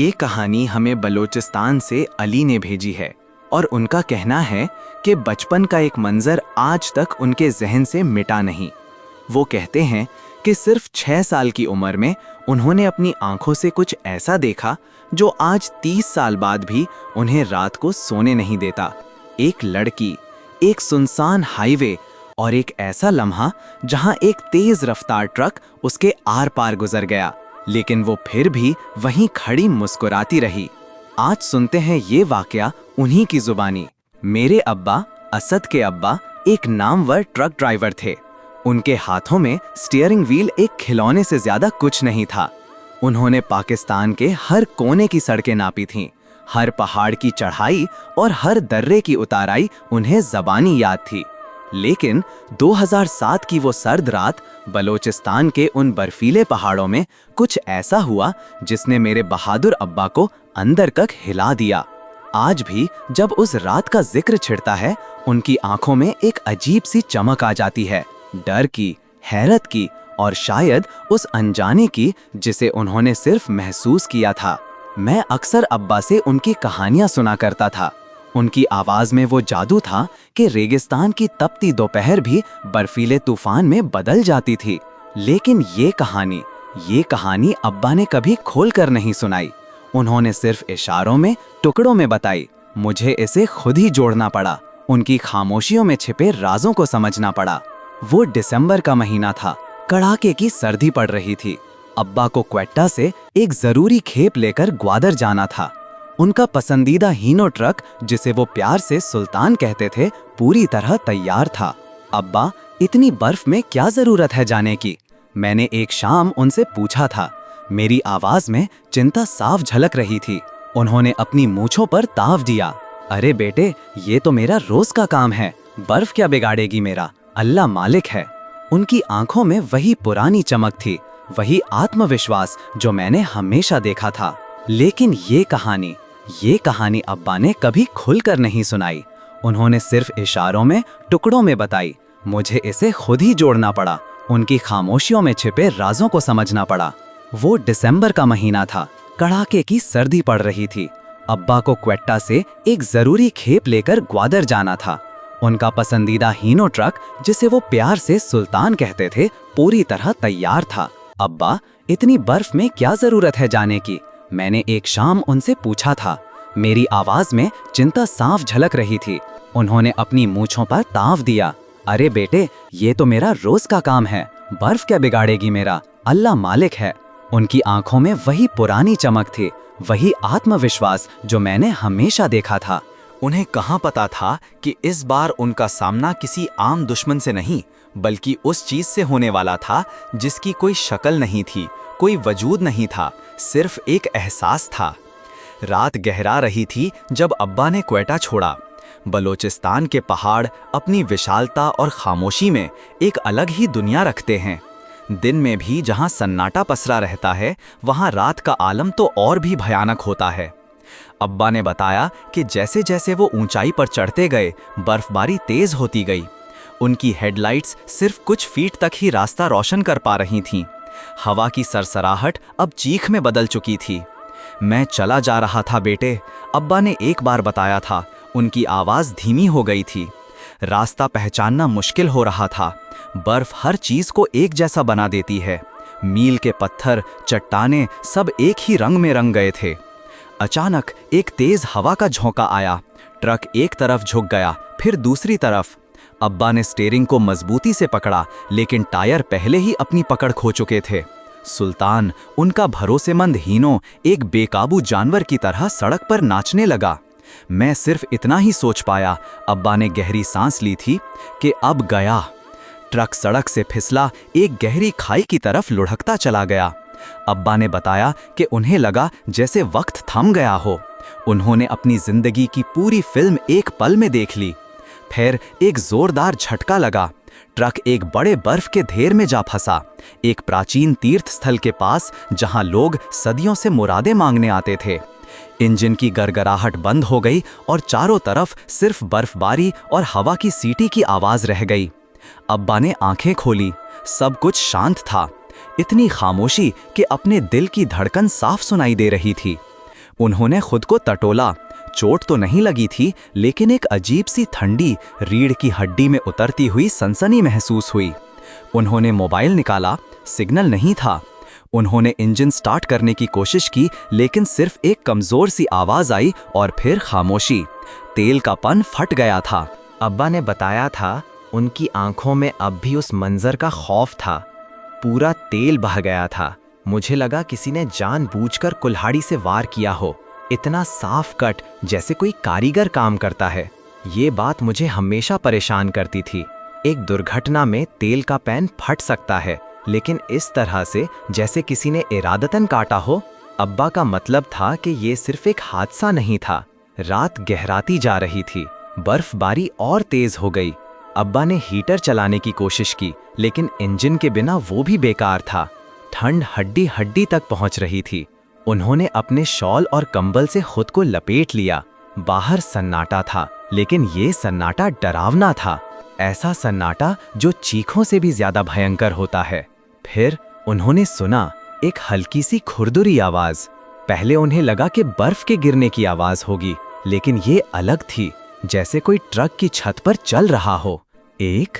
ये कहानी हमें बलोचिस्तान से अली ने भेजी है और उनका कहना है कि बचपन का एक मंजर आज तक उनके जहन से मिटा नहीं। वो कहते हैं कि सिर्फ 6 साल की उम्र में उन्होंने अपनी आंखों से कुछ ऐसा देखा जो आज 30 साल बाद भी उन्हें रात को सोने नहीं देता। एक लड़की, एक सुनसान हाईवे और एक ऐसा लम्हा जहां एक तेज रफ्तार ट्रक उसके आर पार गुजर गया, लेकिन वो फिर भी वहीं खड़ी मुस्कुराती रही। आज सुनते हैं ये वाकया उन्हीं की जुबानी। मेरे अब्बा, असद के अब्बा, एक नामवर ट्रक ड्राइवर थे। उनके हाथों में स्टीयरिंग व्हील एक खिलौने से ज्यादा कुछ नहीं था। उन्होंने पाकिस्तान के हर कोने की सड़कें नापी थीं। हर पहाड़ की चढ़ाई और हर दर्रे की उताराई उन्हें ज़बानी याद थी। लेकिन 2007 की वो सर्द रात बलोचिस्तान के उन बर्फीले पहाड़ों में कुछ ऐसा हुआ जिसने मेरे बहादुर अब्बा को अंदर तक हिला दिया। आज भी जब उस रात का जिक्र छिड़ता है, उनकी आंखों में एक अजीब सी चमक आ जाती है, डर की, हैरत की और शायद उस अनजाने की जिसे उन्होंने सिर्फ महसूस किया था। मैं अक्सर अब्बा से उनकी कहानियां सुना करता था। उनकी आवाज में वो जादू था कि रेगिस्तान की तपती दोपहर भी बर्फीले तूफान में बदल जाती थी। लेकिन ये कहानी अब्बा ने कभी खोलकर नहीं सुनाई। उन्होंने सिर्फ इशारों में, टुकड़ों में बताई। मुझे इसे खुद ही जोड़ना पड़ा, उनकी खामोशियों में छिपे राजों को समझना पड़ा। वो दिसंबर का महीना था, कड़ाके की सर्दी पड़ रही थी। अब्बा को क्वेट्टा से एक जरूरी खेप लेकर ग्वादर जाना था। उनका पसंदीदा हीनो ट्रक, जिसे वो प्यार से सुल्तान कहते थे, पूरी तरह तैयार था। अब्बा, इतनी बर्फ में क्या जरूरत है जाने की? मैंने एक शाम उनसे पूछा था। मेरी आवाज में चिंता साफ झलक रही थी। उन्होंने अपनी मूंछों पर ताव दिया। अरे बेटे, ये तो मेरा रोज का काम है, बर्फ क्या बिगाड़ेगी मेरा, अल्लाह मालिक है। उनकी आंखों में वही पुरानी चमक थी, वही आत्मविश्वास जो मैंने हमेशा देखा था। लेकिन ये कहानी अब्बा ने कभी खुलकर नहीं सुनाई। उन्होंने सिर्फ इशारों में, टुकड़ों में बताई। मुझे इसे खुद ही जोड़ना पड़ा, उनकी खामोशियों में छिपे राजों को समझना पड़ा। वो दिसंबर का महीना था, कड़ाके की सर्दी पड़ रही थी। अब्बा को क्वेट्टा से एक जरूरी खेप लेकर ग्वादर जाना था। उनका पसंदीदा हीनो ट्रक, जिसे वो प्यार से सुल्तान कहते थे, पूरी तरह तैयार था। अब्बा, इतनी बर्फ में क्या जरूरत है जाने की? मैंने एक शाम उनसे पूछा था। मेरी आवाज में चिंता साफ झलक रही थी। उन्होंने अपनी मूंछों पर ताव दिया। अरे बेटे, ये तो मेरा रोज का काम है, बर्फ क्या बिगाड़ेगी मेरा, अल्लाह मालिक है। उनकी आंखों में वही पुरानी चमक थी, वही आत्मविश्वास जो मैंने हमेशा देखा था। उन्हें कहाँ पता था कि इस बार उनका सामना किसी आम दुश्मन से नहीं, बल्कि उस चीज से होने वाला था जिसकी कोई शक्ल नहीं थी, कोई वजूद नहीं था, सिर्फ एक एहसास था। रात गहरा रही थी जब अब्बा ने क्वेटा छोड़ा। बलोचिस्तान के पहाड़ अपनी विशालता और खामोशी में एक अलग ही दुनिया रखते हैं। दिन में भी जहां सन्नाटा पसरा रहता है, वहां रात का आलम तो और भी भयानक होता है। अब्बा ने बताया कि जैसे जैसे वो ऊंचाई पर चढ़ते गए, बर्फबारी तेज होती गई। उनकी हेडलाइट्स सिर्फ कुछ फीट तक ही रास्ता रोशन कर पा रही थीं। हवा की सरसराहट अब चीख में बदल चुकी थी। मैं चला जा रहा था बेटे, अब्बा ने एक बार बताया था। उनकी आवाज़ धीमी हो गई थी। रास्ता पहचानना मुश्किल हो रहा था। बर्फ हर चीज़ को एक जैसा बना देती है। मील के पत्थर, चट्टानें सब एक ही रंग में रंग गए थे। अचानक एक तेज हवा का झोंका आया। ट्रक एक तरफ झुक गया, फिर दूसरी तरफ। अब्बा ने स्टीयरिंग को मजबूती से पकड़ा, लेकिन टायर पहले ही अपनी पकड़ खो चुके थे। सुल्तान, उनका भरोसेमंद हीनो, एक बेकाबू जानवर की तरह सड़क पर नाचने लगा। मैं सिर्फ इतना ही सोच पाया, अब्बा ने गहरी सांस ली थी, कि अब गया। ट्रक सड़क से फिसला एक गहरी खाई की तरफ लुढ़कता चला गया। अब्बा ने बताया कि उन्हें लगा जैसे वक्त थम गया हो। उन्होंने अपनी जिंदगी की पूरी फिल्म एक पल में देख ली। फिर एक जोरदार झटका लगा। ट्रक एक बड़े बर्फ के ढेर में जा फंसा, एक प्राचीन तीर्थ स्थल के पास जहां लोग सदियों से मुरादें मांगने आते थे। इंजन की गरगराहट बंद हो गई और चारों तरफ सिर्फ बर्फबारी और हवा की सीटी की आवाज रह गई। अब्बा ने आंखें खोली, सब कुछ शांत था। इतनी खामोशी कि अपने दिल की धड़कन साफ सुनाई दे रही थी। उन्होंने खुद को टटोला। चोट तो नहीं लगी थी, लेकिन एक अजीब सी ठंडी रीढ़ की हड्डी में उतरती हुई सनसनी महसूस हुई। उन्होंने मोबाइल निकाला, सिग्नल नहीं था। उन्होंने इंजन स्टार्ट करने की कोशिश की, लेकिन सिर्फ एक कमजोर सी आवाज आई और फिर खामोशी। तेल का पन फट गया था। अब्बा ने बताया था, उनकी आंखों में अब भी उस मंजर का खौफ था। पूरा तेल बह गया था। मुझे लगा किसी ने जानबूझकर कुल्हाड़ी से वार किया हो। इतना साफ कट, जैसे कोई कारीगर काम करता है। ये बात मुझे हमेशा परेशान करती थी। एक दुर्घटना में तेल का पैन फट सकता है, लेकिन इस तरह से जैसे किसी ने इरादतन काटा हो। अब्बा का मतलब था कि ये सिर्फ एक हादसा नहीं था। रात गहराती जा रही थी, बर्फबारी और तेज हो गई। अब्बा ने हीटर चलाने की कोशिश की, लेकिन इंजन के बिना वो भी बेकार था। ठंड हड्डी हड्डी तक पहुंच रही थी। उन्होंने अपने शॉल और कंबल से खुद को लपेट लिया। बाहर सन्नाटा था, लेकिन ये सन्नाटा डरावना था। ऐसा सन्नाटा जो चीखों से भी ज्यादा भयंकर होता है। फिर उन्होंने सुना एक हल्की सी खुरदुरी आवाज। पहले उन्हें लगा कि बर्फ के गिरने की आवाज होगी, लेकिन ये अलग थी, जैसे कोई ट्रक की छत पर चल रहा हो। 1,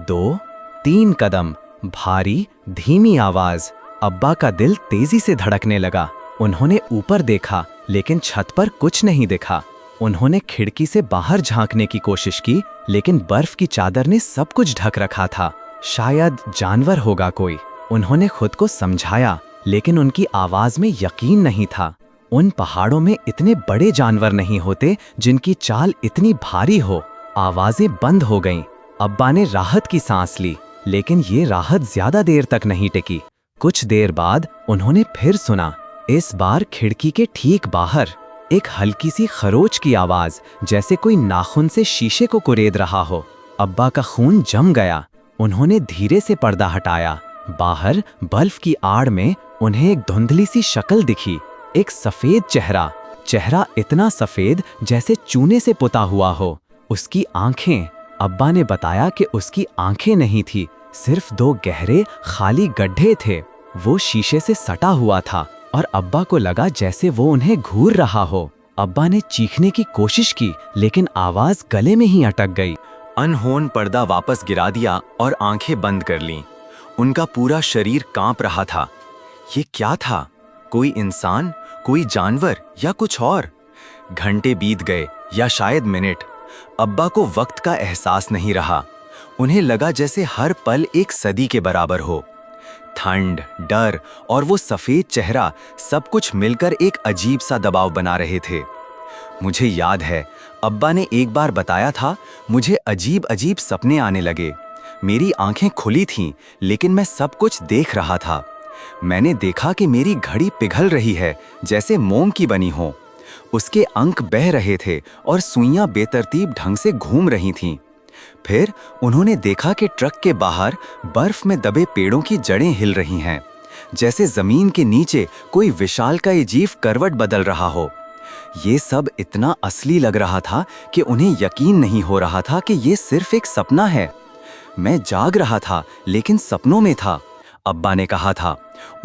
2, 3 कदम, भारी धीमी आवाज। अब्बा का दिल तेजी से धड़कने लगा। उन्होंने ऊपर देखा, लेकिन छत पर कुछ नहीं दिखा। उन्होंने खिड़की से बाहर झांकने की कोशिश की, लेकिन बर्फ की चादर ने सब कुछ ढक रखा था। शायद जानवर होगा कोई। उन्होंने खुद को समझाया, लेकिन उनकी आवाज में यकीन नहीं था। उन पहाड़ों में इतने बड़े जानवर नहीं होते जिनकी चाल इतनी भारी हो। आवाजें बंद हो गईं। अब्बा ने राहत की सांस ली, लेकिन ये राहत ज्यादा देर तक नहीं टिकी। कुछ देर बाद उन्होंने फिर सुना, इस बार खिड़की के ठीक बाहर एक हल्की सी खरोच की आवाज, जैसे कोई नाखून से शीशे को कुरेद रहा हो। अब्बा का खून जम गया। उन्होंने धीरे से पर्दा हटाया। बाहर बर्फ की आड़ में उन्हें एक धुंधली सी शक्ल दिखी। एक सफेद चेहरा इतना सफेद जैसे चूने से पुता हुआ हो। उसकी आंखें, अब्बा ने बताया कि उसकी आंखें नहीं थी, सिर्फ 2 गहरे खाली गड्ढे थे। वो शीशे से सटा हुआ था और अब्बा को लगा जैसे वो उन्हें घूर रहा हो। अब्बा ने चीखने की कोशिश की, लेकिन आवाज गले में ही अटक गई। अनहोन पर्दा वापस गिरा दिया और आंखें बंद कर लीं। उनका पूरा शरीर कांप रहा था। ये क्या था? कोई इंसान, कोई जानवर या कुछ और? घंटे बीत गए या शायद मिनट। अब्बा को वक्त का एहसास नहीं रहा। उन्हें लगा जैसे हर पल एक सदी के बराबर हो। ठंड, डर और वो सफेद चेहरा, सब कुछ मिलकर एक अजीब सा दबाव बना रहे थे। मुझे याद है, अब्बा ने एक बार बताया था, मुझे अजीब अजीब सपने आने लगे। मेरी आंखें खुली थीं, लेकिन मैं सब कुछ देख रहा था। मैंने देखा कि मेरी घड़ी पिघल रही है, जैसे मोम की बनी हो। उसके अंक बह रहे थे और सुइयां बेतरतीब ढंग से घूम रही थीं। फिर उन्होंने देखा कि ट्रक के बाहर बर्फ में दबे पेड़ों की जड़ें हिल रही हैं, जैसे जमीन के नीचे कोई विशालकाय जीव करवट बदल रहा हो। ये सब इतना असली लग रहा था कि उन्हें यकीन नहीं हो रहा था कि ये सिर्फ एक सपना है। मैं जाग रहा था, लेकिन सपनों में था, अब्बा ने कहा था।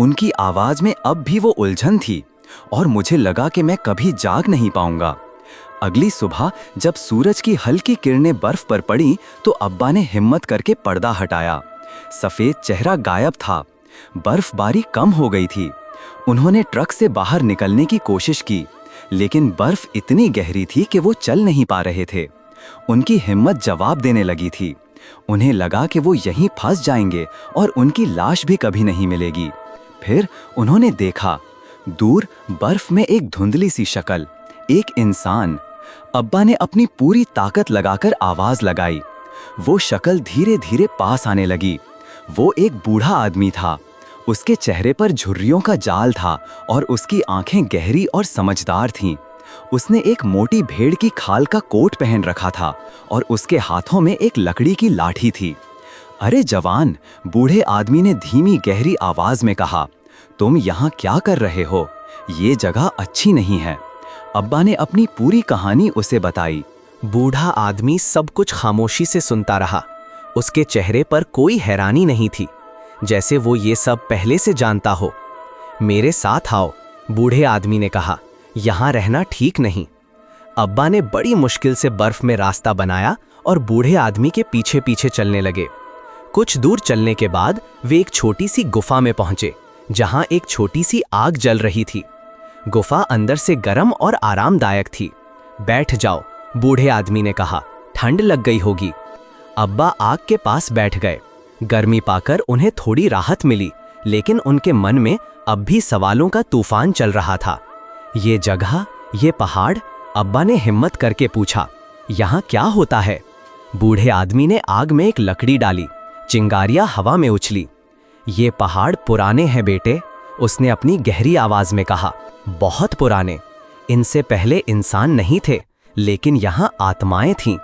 उनकी आवाज में अब भी वो उलझन थी और मुझे लगा कि मैं कभी जाग नहीं पाऊंगा। अगली सुबह जब सूरज की हल्की किरणें बर्फ पर पड़ी, तो अब्बा ने हिम्मत करके पर्दा हटाया। सफेद चेहरा गायब था। बर्फबारी कम हो गई थी। उन्होंने ट्रक से बाहर निकलने की कोशिश की, लेकिन बर्फ इतनी गहरी थी कि वो चल नहीं पा रहे थे। उनकी हिम्मत जवाब देने लगी थी। उन्हें लगा कि वो यहीं फंस जाएंगे और उनकी लाश भी कभी नहीं मिलेगी। फिर उन्होंने देखा, दूर बर्फ में एक धुंधली सी शक्ल, एक इंसान। अब्बा ने अपनी पूरी ताकत लगाकर आवाज लगाई। वो शक्ल धीरे धीरे पास आने लगी। वो एक बूढ़ा आदमी था। उसके चेहरे पर झुर्रियों का जाल था और उसकी आंखें गहरी और समझदार थीं। उसने एक मोटी भेड़ की खाल का कोट पहन रखा था और उसके हाथों में एक लकड़ी की लाठी थी। अरे जवान, बूढ़े आदमी ने धीमी गहरी आवाज में कहा, तुम यहाँ क्या कर रहे हो? ये जगह अच्छी नहीं है। अब्बा ने अपनी पूरी कहानी उसे बताई। बूढ़ा आदमी सब कुछ खामोशी से सुनता रहा। उसके चेहरे पर कोई हैरानी नहीं थी, जैसे वो ये सब पहले से जानता हो। मेरे साथ आओ, बूढ़े आदमी ने कहा। यहाँ रहना ठीक नहीं। अब्बा ने बड़ी मुश्किल से बर्फ में रास्ता बनाया और बूढ़े आदमी के पीछे पीछे चलने लगे। कुछ दूर चलने के बाद वे एक छोटी सी गुफा में पहुंचे, जहां एक छोटी सी आग जल रही थी। गुफा अंदर से गर्म और आरामदायक थी। बैठ जाओ, बूढ़े आदमी ने कहा, ठंड लग गई होगी। अब्बा आग के पास बैठ गए। गर्मी पाकर उन्हें थोड़ी राहत मिली, लेकिन उनके मन में अब भी सवालों का तूफान चल रहा था। ये जगह, ये पहाड़, अब्बा ने हिम्मत करके पूछा, यहाँ क्या होता है? बूढ़े आदमी ने आग में एक लकड़ी डाली, चिंगारियां हवा में उछली। ये पहाड़ पुराने हैं बेटे, उसने अपनी गहरी आवाज में कहा, बहुत पुराने। इनसे पहले इंसान नहीं थे, लेकिन यहाँ आत्माएं थीं।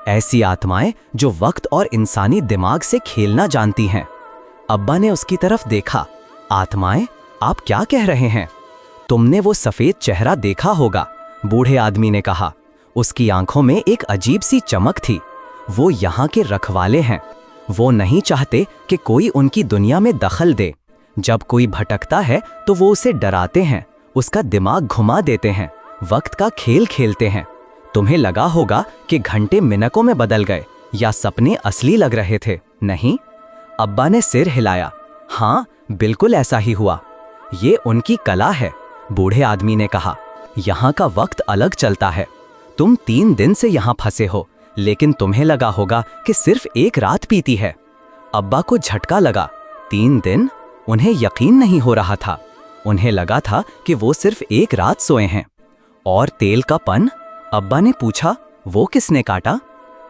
ऐसी आत्माएं जो वक्त और इंसानी दिमाग से खेलना जानती हैं। अब्बा ने उसकी तरफ देखा। आत्माएं? आप क्या कह रहे हैं? तुमने वो सफेद चेहरा देखा होगा, बूढ़े आदमी ने कहा। उसकी आंखों में एक अजीब सी चमक थी। वो यहाँ के रखवाले हैं। वो नहीं चाहते कि कोई उनकी दुनिया में दखल दे। जब कोई भटकता है तो वो उसे डराते हैं, उसका दिमाग घुमा देते हैं, वक्त का खेल खेलते हैं। तुम्हें लगा होगा कि घंटे मिनटों में बदल गए या सपने असली लग रहे थे, नहीं? अब्बा ने सिर हिलाया। हाँ, बिल्कुल ऐसा ही हुआ। ये उनकी कला है, बूढ़े आदमी ने कहा। यहाँ का वक्त अलग चलता है। तुम 3 दिन से यहाँ फंसे हो, लेकिन तुम्हें लगा होगा कि सिर्फ एक रात बीती है। अब्बा को झटका लगा। 3 दिन? उन्हें यकीन नहीं हो रहा था। उन्हें लगा था कि वो सिर्फ एक रात सोए हैं। और तेल का पन? अब्बा ने पूछा। वो किसने काटा?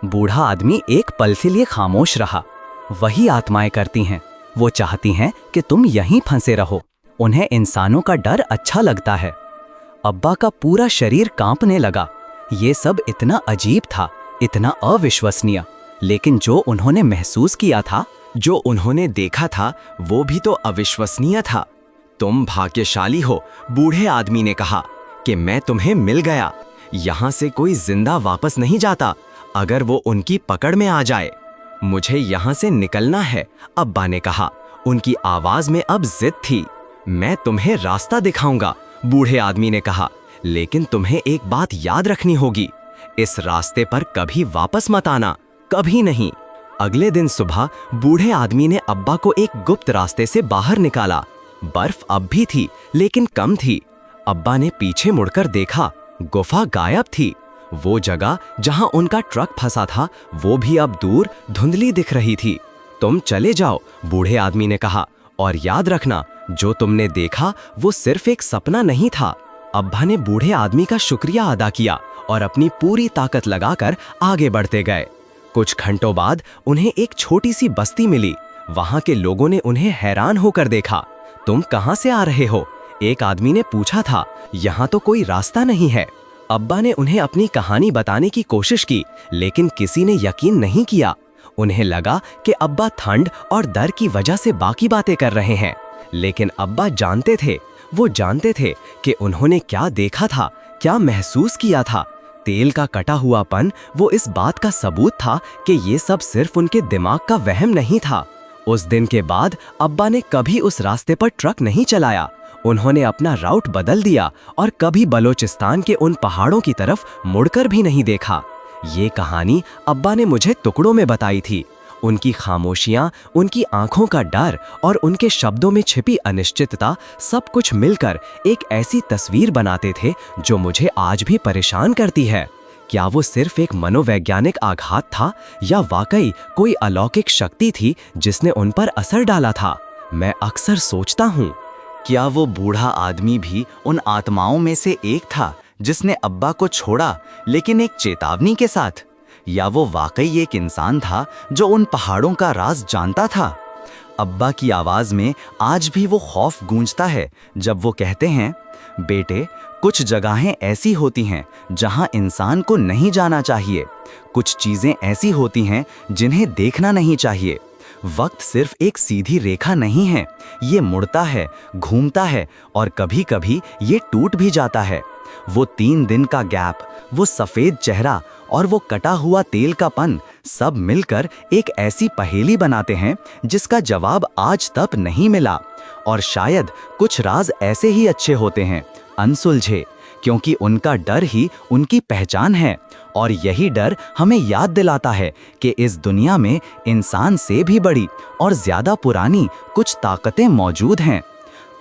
बूढ़ा आदमी एक पल के लिए खामोश रहा। वही आत्माएं करती हैं। वो चाहती हैं कि तुम यहीं फंसे रहो। उन्हें इंसानों का डर अच्छा लगता है। अब्बा का पूरा शरीर कांपने लगा। ये सब इतना अजीब था, इतना अविश्वसनीय, लेकिन जो उन्होंने महसूस किया था, जो उन्होंने देखा था, वो भी तो अविश्वसनीय था। तुम भाग्यशाली हो, बूढ़े आदमी ने कहा, कि मैं तुम्हें मिल गया। यहाँ से कोई जिंदा वापस नहीं जाता अगर वो उनकी पकड़ में आ जाए। मुझे यहाँ से निकलना है, अब्बा ने कहा। उनकी आवाज में अब जिद थी। मैं तुम्हें रास्ता दिखाऊंगा, बूढ़े आदमी ने कहा, लेकिन तुम्हें एक बात याद रखनी होगी। इस रास्ते पर कभी वापस मत आना, कभी नहीं। अगले दिन सुबह बूढ़े आदमी ने अब्बा को एक गुप्त रास्ते से बाहर निकाला। बर्फ अब भी थी, लेकिन कम थी। अब्बा ने पीछे मुड़कर देखा, गुफा गायब थी। वो जगह जहां उनका ट्रक फंसा था, वो भी अब दूर धुंधली दिख रही थी। तुम चले जाओ, बूढ़े आदमी ने कहा, और याद रखना, जो तुमने देखा वो सिर्फ एक सपना नहीं था। अब्बा ने बूढ़े आदमी का शुक्रिया अदा किया और अपनी पूरी ताकत लगाकर आगे बढ़ते गए। कुछ घंटों बाद उन्हें एक छोटी सी बस्ती मिली। वहां के लोगों ने उन्हें हैरान होकर देखा। तुम कहां से आ रहे हो? एक आदमी ने पूछा था। यहाँ तो कोई रास्ता नहीं है। अब्बा ने उन्हें अपनी कहानी बताने की कोशिश की, लेकिन किसी ने यकीन नहीं किया। उन्हें लगा कि अब्बा ठंड और डर की वजह से बाकी बातें कर रहे हैं, लेकिन अब्बा जानते थे, वो जानते थे कि उन्होंने क्या देखा था, क्या महसूस किया था। तेल का कटा हुआपन वो इस बात का सबूत था कि ये सब सिर्फ उनके दिमाग का वहम नहीं था। उस दिन के बाद अब्बा ने कभी उस रास्ते पर ट्रक नहीं चलाया। उन्होंने अपना राउट बदल दिया और कभी बलोचिस्तान के उन पहाड़ों की तरफ मुड़कर भी नहीं देखा। ये कहानी अब्बा ने मुझे टुकड़ों में बताई थी। उनकी खामोशियां, उनकी आंखों का डर और उनके शब्दों में छिपी अनिश्चितता सब कुछ मिलकर एक ऐसी तस्वीर बनाते थे जो मुझे आज भी परेशान करती है। क्या वो सिर्फ एक मनोवैज्ञानिक आघात था या वाकई कोई अलौकिक शक्ति थी जिसने उन पर असर डाला था? मैं अक्सर सोचता हूँ, क्या वो बूढ़ा आदमी भी उन आत्माओं में से एक था जिसने अब्बा को छोड़ा, लेकिन एक चेतावनी के साथ? या वो वाकई एक इंसान था जो उन पहाड़ों का राज जानता था? अब्बा की आवाज में आज भी वो खौफ गूंजता है जब वो कहते हैं, बेटे, कुछ जगहें ऐसी होती हैं जहां इंसान को नहीं जाना चाहिए। कुछ चीजें ऐसी होती हैं जिन्हें देखना नहीं चाहिए। वक्त सिर्फ एक सीधी रेखा नहीं है, ये मुड़ता है, घूमता है और कभी कभी ये टूट भी जाता है। वो 3 दिन का गैप, वो सफेद चेहरा और वो कटा हुआ तेल का पन सब मिलकर एक ऐसी पहेली बनाते हैं जिसका जवाब आज तक नहीं मिला। और शायद कुछ राज ऐसे ही अच्छे होते हैं, अनसुलझे, क्योंकि उनका डर ही उनकी पहचान है। और यही डर हमें याद दिलाता है कि इस दुनिया में इंसान से भी बड़ी और ज़्यादा पुरानी कुछ ताकतें मौजूद हैं।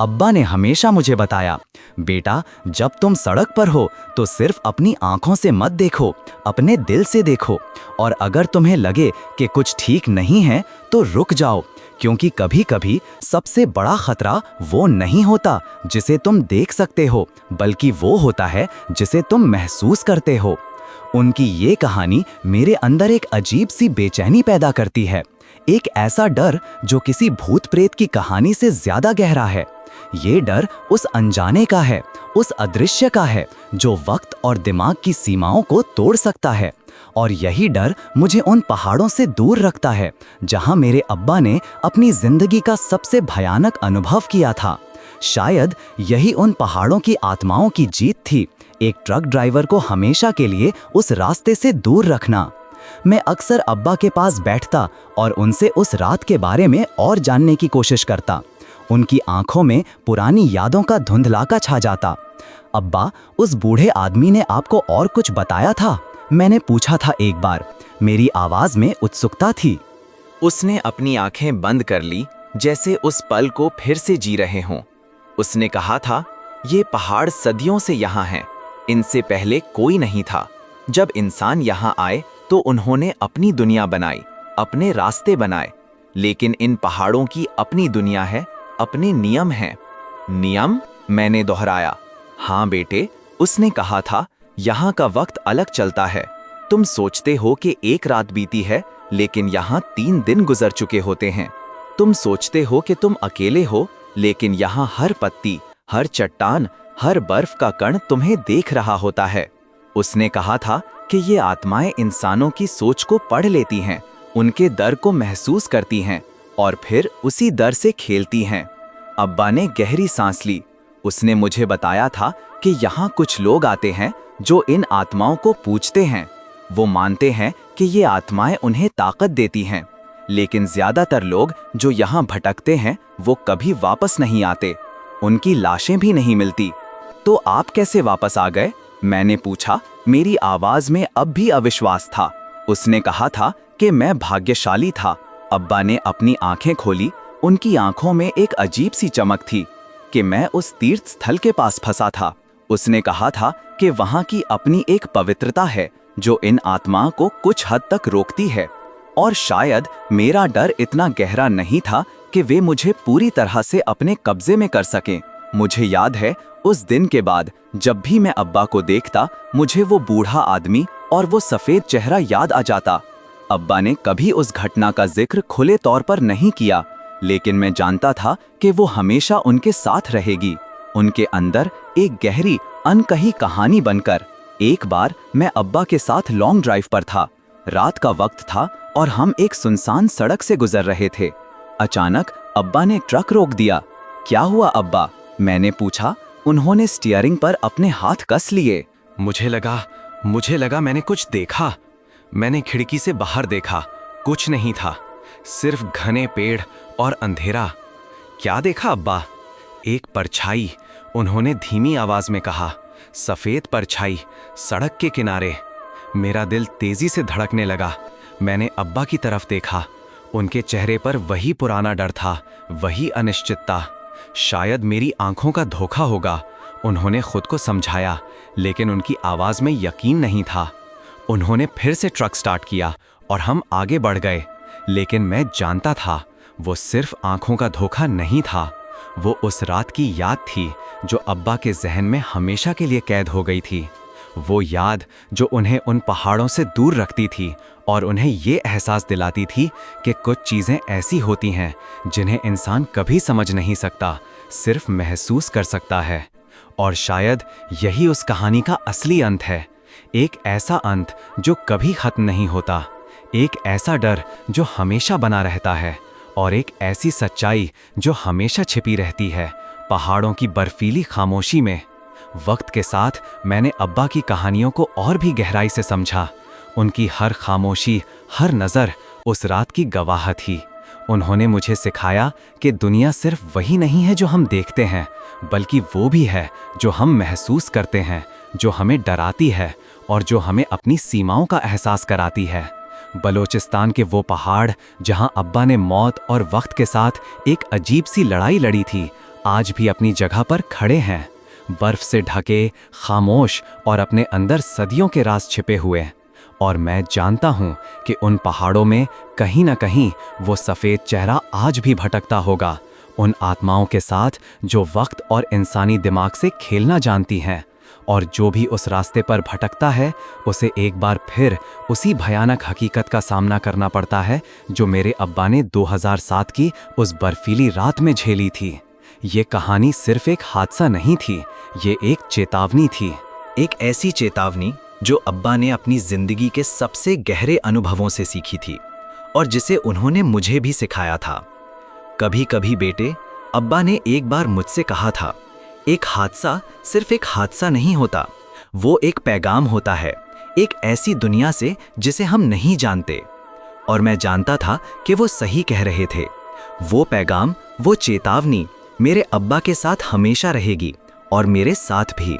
अब्बा ने हमेशा मुझे बताया, बेटा जब तुम सड़क पर हो तो सिर्फ अपनी आंखों से मत देखो, अपने दिल से देखो। और अगर तुम्हें लगे कि कुछ ठीक नहीं है तो रुक जाओ, क्योंकि कभी कभी सबसे बड़ा खतरा वो नहीं होता जिसे तुम देख सकते हो, बल्कि वो होता है जिसे तुम महसूस करते हो। उनकी ये कहानी मेरे अंदर एक अजीब सी बेचैनी पैदा करती है, एक ऐसा डर जो किसी भूत प्रेत की कहानी से ज्यादा गहरा है। ये डर उस अनजाने का है, उस अदृश्य का है जो वक्त और दिमाग की सीमाओं को तोड़ सकता है। और यही डर मुझे उन पहाड़ों से दूर रखता है जहां मेरे अब्बा ने अपनी जिंदगी का सबसे भयानक अनुभव किया था। शायद यही उन पहाड़ों की आत्माओं की जीत थी, एक ट्रक ड्राइवर को हमेशा के लिए उस रास्ते से दूर रखना। मैं अक्सर अब्बा के पास बैठता और उनसे उस रात के बारे में और जानने की कोशिश करता। उनकी आंखों में पुरानी यादों का धुंधलाका छा जाता। अब्बा, उस बूढ़े आदमी ने आपको और कुछ बताया था? मैंने पूछा था एक बार। मेरी आवाज में उत्सुकता थी। उसने अपनी आंखें बंद कर ली, जैसे उस पल को फिर से जी रहे हों। उसने कहा था, ये पहाड़ सदियों से यहाँ हैं, इनसे पहले कोई नहीं था। जब इंसान यहाँ आए तो उन्होंने अपनी दुनिया बनाई, अपने रास्ते बनाए, लेकिन इन पहाड़ों की अपनी दुनिया है, अपने नियम हैं। नियम? मैंने दोहराया। हाँ बेटे, उसने कहा था, यहाँ का वक्त अलग चलता है। तुम सोचते हो कि एक रात बीती है, लेकिन यहाँ 3 दिन गुजर चुके होते हैं। तुम सोचते हो कि तुम अकेले हो, लेकिन यहाँ हर पत्ती, हर चट्टान, हर बर्फ का कण तुम्हें देख रहा होता है। उसने कहा था कि ये आत्माएं इंसानों की सोच को पढ़ लेती हैं, उनके डर को महसूस करती हैं और फिर उसी डर से खेलती हैं। अब्बा ने गहरी सांस ली। उसने मुझे बताया था कि यहाँ कुछ लोग आते हैं जो इन आत्माओं को पूजते हैं। वो मानते हैं कि ये आत्माएं उन्हें ताकत देती हैं, लेकिन ज्यादातर लोग जो यहाँ भटकते हैं वो कभी वापस नहीं आते। उनकी लाशें भी नहीं मिलती। तो आप कैसे वापस आ गए? मैंने पूछा। मेरी आवाज में अब भी अविश्वास था। उसने कहा था कि मैं भाग्यशाली था। अब्बा ने अपनी आंखें खोली। उनकी आंखों में एक अजीब सी चमक थी कि मैं उस तीर्थ स्थल के पास फंसा था। उसने कहा था कि वहां की अपनी एक पवित्रता है जो इन आत्माओं को कुछ हद तक रोकती है। और शायद मेरा डर इतना गहरा नहीं था कि वे मुझे पूरी तरह से अपने कब्जे में कर सकें। मुझे याद है, उस दिन के बाद जब भी मैं अब्बा को देखता, मुझे वो बूढ़ा आदमी और वो सफेद चेहरा याद आ जाता। अब्बा ने कभी उस घटना का जिक्र खुले तौर पर नहीं किया, लेकिन मैं जानता था कि वो हमेशा उनके साथ रहेगी, उनके अंदर एक गहरी अनकही कहानी बनकर। एक बार मैं अब्बा के साथ लॉन्ग ड्राइव पर था। रात का वक्त था और हम एक सुनसान सड़क से गुजर रहे थे। अचानक अब्बा ने ट्रक रोक दिया। क्या हुआ अब्बा? मैंने पूछा। उन्होंने स्टीयरिंग पर अपने हाथ कस लिए। मुझे लगा मैंने कुछ देखा। मैंने खिड़की से बाहर देखा, कुछ नहीं था, सिर्फ घने पेड़ और अंधेरा। क्या देखा अब्बा? एक परछाई, उन्होंने धीमी आवाज में कहा। सफेद परछाई सड़क के किनारे। मेरा दिल तेजी से धड़कने लगा। मैंने अब्बा की तरफ देखा। उनके चेहरे पर वही पुराना डर था, वही अनिश्चितता। शायद मेरी आंखों का धोखा होगा, उन्होंने खुद को समझाया, लेकिन उनकी आवाज में यकीन नहीं था। उन्होंने फिर से ट्रक स्टार्ट किया और हम आगे बढ़ गए, लेकिन मैं जानता था वो सिर्फ आंखों का धोखा नहीं था। वो उस रात की याद थी जो अब्बा के जहन में हमेशा के लिए कैद हो गई थी। वो याद जो उन्हें उन पहाड़ों से दूर रखती थी और उन्हें ये एहसास दिलाती थी कि कुछ चीज़ें ऐसी होती हैं जिन्हें इंसान कभी समझ नहीं सकता, सिर्फ महसूस कर सकता है। और शायद यही उस कहानी का असली अंत है, एक ऐसा अंत जो कभी खत्म नहीं होता, एक ऐसा डर जो हमेशा बना रहता है, और एक ऐसी सच्चाई जो हमेशा छिपी रहती है पहाड़ों की बर्फीली खामोशी में। वक्त के साथ मैंने अब्बा की कहानियों को और भी गहराई से समझा। उनकी हर खामोशी, हर नज़र उस रात की गवाह थी। उन्होंने मुझे सिखाया कि दुनिया सिर्फ वही नहीं है जो हम देखते हैं, बल्कि वो भी है जो हम महसूस करते हैं, जो हमें डराती है और जो हमें अपनी सीमाओं का एहसास कराती है। बलोचिस्तान के वो पहाड़ जहां अब्बा ने मौत और वक्त के साथ एक अजीब सी लड़ाई लड़ी थी, आज भी अपनी जगह पर खड़े हैं, बर्फ से ढके, खामोश और अपने अंदर सदियों के राज छिपे हुए। और मैं जानता हूं कि उन पहाड़ों में कहीं ना कहीं वो सफ़ेद चेहरा आज भी भटकता होगा, उन आत्माओं के साथ जो वक्त और इंसानी दिमाग से खेलना जानती हैं। और जो भी उस रास्ते पर भटकता है, उसे एक बार फिर उसी भयानक हकीकत का सामना करना पड़ता है जो मेरे अब्बा ने 2007 की उस बर्फीली रात में झेली थी। ये कहानी सिर्फ एक हादसा नहीं थी, ये एक चेतावनी थी। एक ऐसी चेतावनी जो अब्बा ने अपनी जिंदगी के सबसे गहरे अनुभवों से सीखी थी और जिसे उन्होंने मुझे भी सिखाया था। कभी कभी बेटे, अब्बा ने एक बार मुझसे कहा था, एक हादसा सिर्फ एक हादसा नहीं होता, वो एक पैगाम होता है, एक ऐसी दुनिया से जिसे हम नहीं जानते। और मैं जानता था कि वो सही कह रहे थे। वो पैगाम, वो चेतावनी मेरे अब्बा के साथ हमेशा रहेगी और मेरे साथ भी,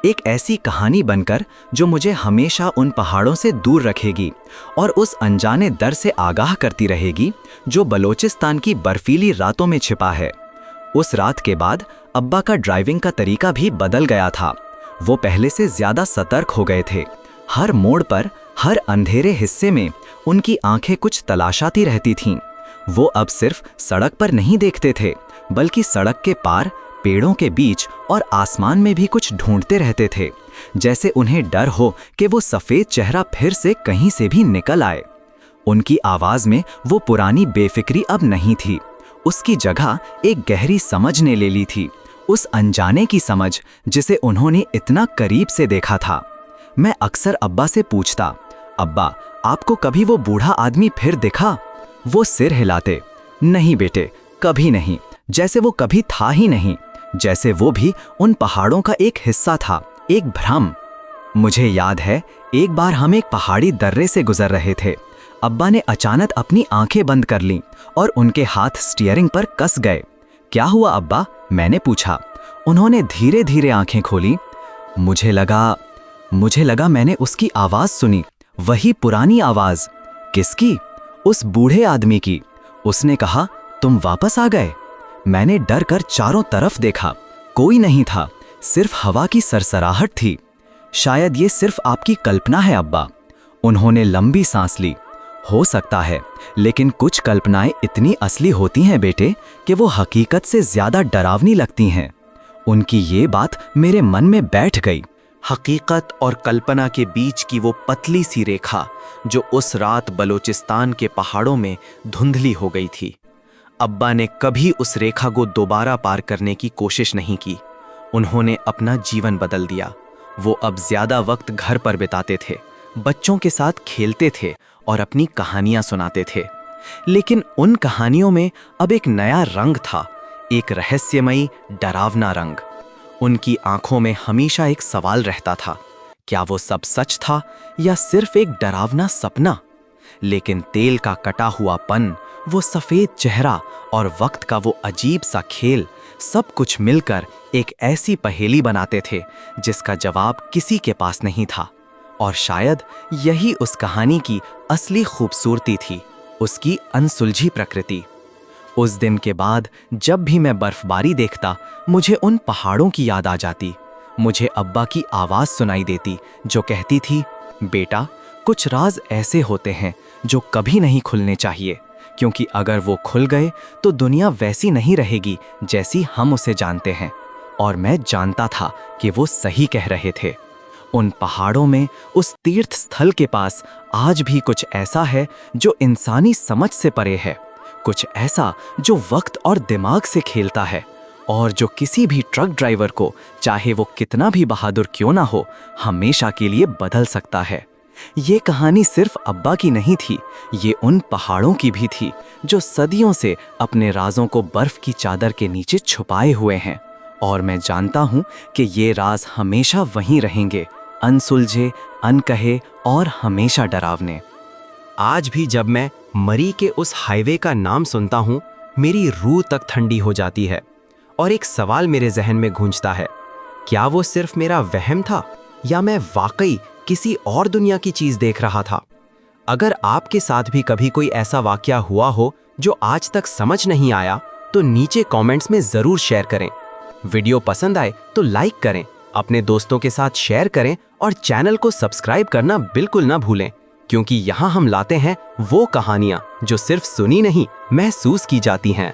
एक ऐसी कहानी बनकर जो मुझे हमेशा उन पहाड़ों से दूर रखेगी और उस अनजाने डर से आगाह करती रहेगी जो बलोचिस्तान की बर्फीली रातों में छिपा है। उस रात के बाद अब्बा का ड्राइविंग का तरीका भी बदल गया था। वो पहले से ज्यादा सतर्क हो गए थे। हर मोड़ पर, हर अंधेरे हिस्से में उनकी आंखें कुछ तलाशाती रहती थीं। वो अब सिर्फ सड़क पर नहीं देखते थे, बल्कि सड़क के पार, पेड़ों के बीच और आसमान में भी कुछ ढूंढते रहते थे, जैसे उन्हें डर हो कि वो सफेद चेहरा फिर से कहीं से भी निकल आए। उनकी आवाज में वो पुरानी बेफिक्री अब नहीं थी, उसकी जगह एक गहरी समझ ने ले ली थी, उस अनजाने की समझ जिसे उन्होंने इतना करीब से देखा था। मैं अक्सर अब्बा से पूछता, अब्बा, आपको कभी वो बूढ़ा आदमी फिर दिखा? वो सिर हिलाते, नहीं बेटे, कभी नहीं, जैसे वो कभी था ही नहीं, जैसे वो भी उन पहाड़ों का एक हिस्सा था, एक भ्रम। मुझे याद है, एक बार हम एक पहाड़ी दर्रे से गुजर रहे थे। अब्बा ने अचानक अपनी आंखें बंद कर लीं और उनके हाथ स्टीयरिंग पर कस गए। क्या हुआ अब्बा? मैंने पूछा। उन्होंने धीरे धीरे आंखें खोली। मुझे लगा मैंने उसकी आवाज सुनी, वही पुरानी आवाज। किसकी? उस बूढ़े आदमी की। उसने कहा, तुम वापस आ गए। मैंने डर कर चारों तरफ देखा, कोई नहीं था, सिर्फ हवा की सरसराहट थी। शायद ये सिर्फ आपकी कल्पना है अब्बा। उन्होंने लंबी सांस ली। हो सकता है, लेकिन कुछ कल्पनाएं इतनी असली होती हैं बेटे कि वो हकीकत से ज्यादा डरावनी लगती हैं। उनकी ये बात मेरे मन में बैठ गई। हकीकत और कल्पना के बीच की वो पतली सी रेखा जो उस रात बलोचिस्तान के पहाड़ों में धुंधली हो गई थी। अब्बा ने कभी उस रेखा को दोबारा पार करने की कोशिश नहीं की। उन्होंने अपना जीवन बदल दिया। वो अब ज्यादा वक्त घर पर बिताते थे, बच्चों के साथ खेलते थे और अपनी कहानियां सुनाते थे। लेकिन उन कहानियों में अब एक नया रंग था, एक रहस्यमयी, डरावना रंग। उनकी आंखों में हमेशा एक सवाल रहता था, क्या वो सब सच था या सिर्फ एक डरावना सपना? लेकिन तेल का कटा हुआ पन, वो सफेद चेहरा और वक्त का वो अजीब सा खेल, सब कुछ मिलकर एक ऐसी पहेली बनाते थे जिसका जवाब किसी के पास नहीं था। और शायद यही उस कहानी की असली खूबसूरती थी, उसकी अनसुलझी प्रकृति। उस दिन के बाद जब भी मैं बर्फबारी देखता, मुझे उन पहाड़ों की याद आ जाती। मुझे अब्बा की आवाज़ सुनाई देती जो कहती थी, बेटा, कुछ राज ऐसे होते हैं जो कभी नहीं खुलने चाहिए, क्योंकि अगर वो खुल गए तो दुनिया वैसी नहीं रहेगी जैसी हम उसे जानते हैं। और मैं जानता था कि वो सही कह रहे थे। उन पहाड़ों में, उस तीर्थ स्थल के पास आज भी कुछ ऐसा है जो इंसानी समझ से परे है, कुछ ऐसा जो वक्त और दिमाग से खेलता है और जो किसी भी ट्रक ड्राइवर को, चाहे वो कितना भी बहादुर क्यों ना हो, हमेशा के लिए बदल सकता है। ये कहानी सिर्फ अब्बा की नहीं थी, ये उन पहाड़ों की भी थी जो सदियों से अपने राजों को बर्फ की चादर के नीचे छुपाए हुए हैं। और मैं जानता हूँ कि ये राज हमेशा वहीं रहेंगे, अनसुलझे, अनकहे और हमेशा डरावने। आज भी जब मैं मरी के उस हाईवे का नाम सुनता हूँ, मेरी रूह तक ठंडी हो जाती है। और एक सवाल मेरे जहन में गूंजता है, क्या वो सिर्फ मेरा वहम था या मैं वाकई किसी और दुनिया की चीज देख रहा था? अगर आपके साथ भी कभी कोई ऐसा वाकया हुआ हो जो आज तक समझ नहीं आया, तो नीचे कमेंट्स में जरूर शेयर करें। वीडियो पसंद आए तो लाइक करें, अपने दोस्तों के साथ शेयर करें और चैनल को सब्सक्राइब करना बिल्कुल ना भूलें, क्योंकि यहाँ हम लाते हैं वो कहानियाँ जो सिर्फ सुनी नहीं, महसूस की जाती हैं।